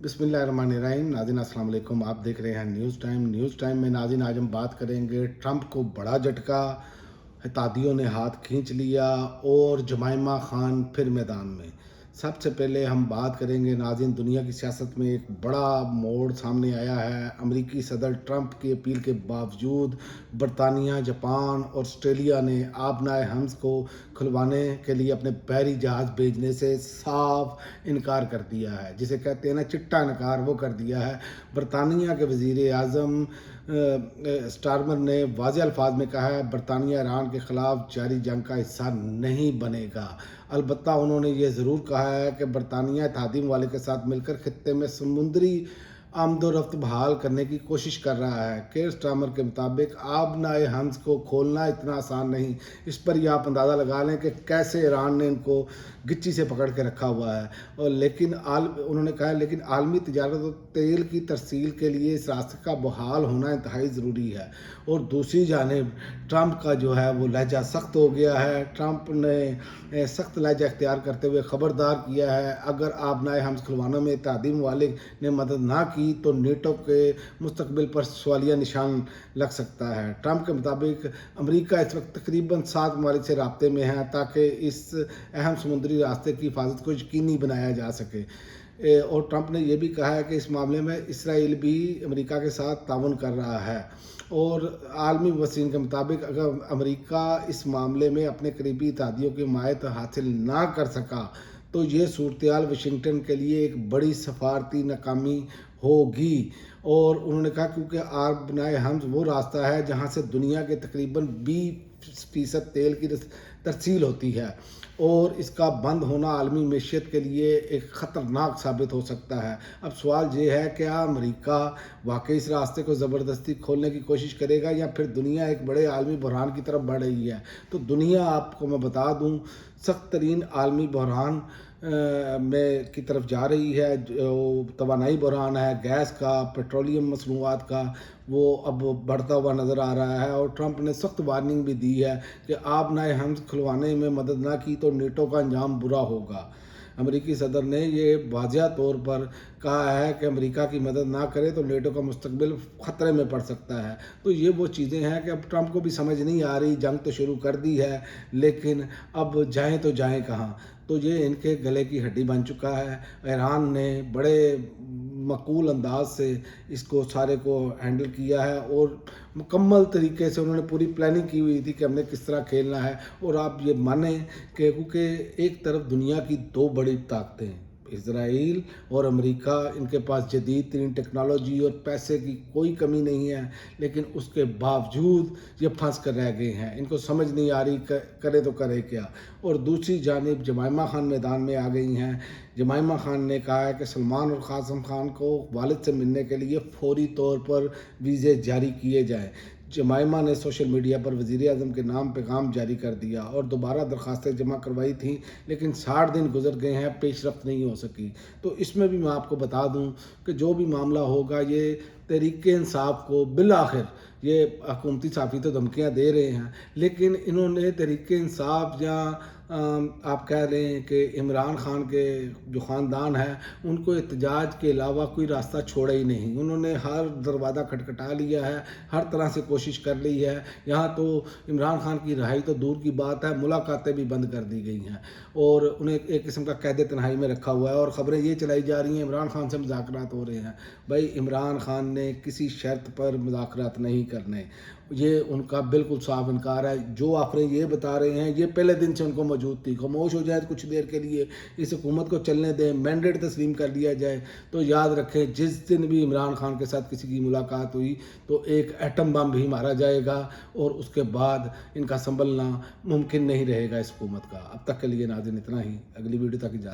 बिस्मिल्लाहिर्रहमानिर्रहीम। नाज़रीन अस्सलाम वालेकुम। आप देख रहे हैं न्यूज़ टाइम में। नाज़रीन आज हम बात करेंगे ट्रंप को बड़ा झटका, इत्तेहादियों ने हाथ खींच लिया और जमाइमा खान फिर मैदान में। सबसे पहले हम बात करेंगे नाज़रीन, दुनिया की सियासत में एक बड़ा मोड़ सामने आया है। अमेरिकी सदर ट्रंप की अपील के बावजूद बरतानिया, जापान और ऑस्ट्रेलिया ने आबनाए हम्स को खुलवाने के लिए अपने बहरी जहाज़ भेजने से साफ इनकार कर दिया है, जिसे कहते हैं ना चिट्टा इनकार, वो कर दिया है। बरतानिया के वज़ीर आज़म स्टारमर ने वाज़ेह अल्फाज में कहा है बरतानिया ईरान के ख़िलाफ़ जारी जंग का हिस्सा नहीं बनेगा। अलबत्ता उन्होंने ये ज़रूर कहा है कि बरतानिया इत्तेहादी ममालिक के साथ मिलकर खित्ते में समुद्री आमदोरफ्त बहाल करने की कोशिश कर रहा है। केयर स्टारमर के मुताबिक आबनाए हम्स को खोलना इतना आसान नहीं। इस पर यह आप अंदाज़ा लगा लें कि कैसे ईरान ने इनको गिच्ची से पकड़ के रखा हुआ है। और उन्होंने कहा है लेकिन आलमी तिजारत और तेल की तरसील के लिए इस रास्ते का बहाल होना इंतहाई ज़रूरी है। और दूसरी जानिब ट्रंप का जो है वो लहजा सख्त हो गया है। ट्रंप ने सख्त लहजा इख्तियार करते हुए ख़बरदार किया है, अगर आबनाए हम्स खुलवाने में इत्तेहादी ममालिक ने मदद ना की तो नेटो के मुस्तकबिल पर सवालिया निशान लग सकता है। ट्रंप के मुताबिक अमेरिका इस वक्त तकरीबन 7 ममालिक से राब्ते में है ताकि इस अहम समुद्री रास्ते की हिफाजत को यकीनी बनाया जा सके। और ट्रंप ने यह भी कहा है कि इस मामले में इसराइल भी अमेरिका के साथ ताउन कर रहा है। और आलमी वसीन के मुताबिक अगर अमेरिका इस मामले में अपने करीबी इत्तेहादियों की हिमायत हासिल ना कर सका तो ये सूरत वाशिंगटन के लिए एक बड़ी सफारती नाकामी होगी। और उन्होंने कहा क्योंकि आबनाए हम्स वो रास्ता है जहाँ से दुनिया के तकरीबन 20% तेल की तरसील होती है और इसका बंद होना आलमी मैशियत के लिए एक ख़तरनाक साबित हो सकता है। अब सवाल ये है कि क्या अमेरिका वाकई इस रास्ते को ज़बरदस्ती खोलने की कोशिश करेगा या फिर दुनिया एक बड़े आलमी बहरान की तरफ बढ़ रही है। तो दुनिया, आपको मैं बता दूं, सख्त तरीन आलमी बहरान में की तरफ जा रही है। जो तवानाई बहरान है, गैस का, पेट्रोलियम मसनूआत का, वो अब बढ़ता हुआ नज़र आ रहा है। और ट्रंप ने सख्त वार्निंग भी दी है कि आबनाए हम्स खुलवाने में मदद ना की तो नेटो का अंजाम बुरा होगा। अमेरिकी सदर ने ये वाज़ेह तौर पर कहा है कि अमेरिका की मदद ना करे तो नेटो का मुस्तकबिल ख़तरे में पड़ सकता है। तो ये वो चीज़ें हैं कि अब ट्रंप को भी समझ नहीं आ रही, जंग तो शुरू कर दी है लेकिन अब जाएं तो जाएं कहाँ। तो ये इनके गले की हड्डी बन चुका है। ईरान ने बड़े मकूल अंदाज से इसको सारे को हैंडल किया है और मुकम्मल तरीके से उन्होंने पूरी प्लानिंग की हुई थी कि हमने किस तरह खेलना है। और आप ये माने कि क्योंकि एक तरफ दुनिया की 2 बड़ी ताकतें इज़राइल और अमेरिका, इनके पास जदीद तरीन टेक्नोलॉजी और पैसे की कोई कमी नहीं है, लेकिन उसके बावजूद ये फंस कर रह गए हैं। इनको समझ नहीं आ रही करे तो करे क्या। और दूसरी जानिब जमाइमा खान मैदान में आ गई हैं। जमाइमा खान ने कहा है कि सलमान और कासिम खान को वालिद से मिलने के लिए फौरी तौर पर वीज़े जारी किए जाएँ। जमाइमा ने सोशल मीडिया पर वज़ीर आज़म के नाम पैगाम जारी कर दिया और दोबारा दरख्वास्तें जमा करवाई थी, लेकिन 60 दिन गुजर गए हैं, पेशरफ्त नहीं हो सकी। तो इसमें भी मैं आपको बता दूं कि जो भी मामला होगा ये तहरीक इंसाफ को बिल आखिर, ये हुकूमती सहाफ़ी तो धमकियाँ दे रहे हैं, लेकिन इन्होंने तहरीक इंसाफ या आप कह रहे हैं कि इमरान खान के जो ख़ानदान है उनको एहतजाज के अलावा कोई रास्ता छोड़ा ही नहीं। उन्होंने हर दरवाज़ा खटखटा लिया है, हर तरह से कोशिश कर ली है। यहाँ तो इमरान खान की रिहाई तो दूर की बात है, मुलाकातें भी बंद कर दी गई हैं और उन्हें एक किस्म का कैद तन्हाई में रखा हुआ है। और ख़बरें ये चलाई जा रही हैं इमरान खान से मुज़ाकरात हो रहे हैं। भाई, इमरान खान ने किसी शर्त पर मुज़ाकरात नहीं करने, ये उनका बिल्कुल साफ इनकार है। जो आफरें ये बता रहे हैं ये पहले दिन से उनको मौजूद थी। खामोश हो जाए कुछ देर के लिए, इस हुकूमत को चलने दें, मैंडेट तस्लीम कर लिया जाए। तो याद रखें, जिस दिन भी इमरान खान के साथ किसी की मुलाकात हुई तो एक एटम बम भी मारा जाएगा और उसके बाद इनका संभलना मुमकिन नहीं रहेगा इस हुकूमत का। अब तक के लिए नाज़रीन इतना ही। अगली वीडियो तक इजाज़त।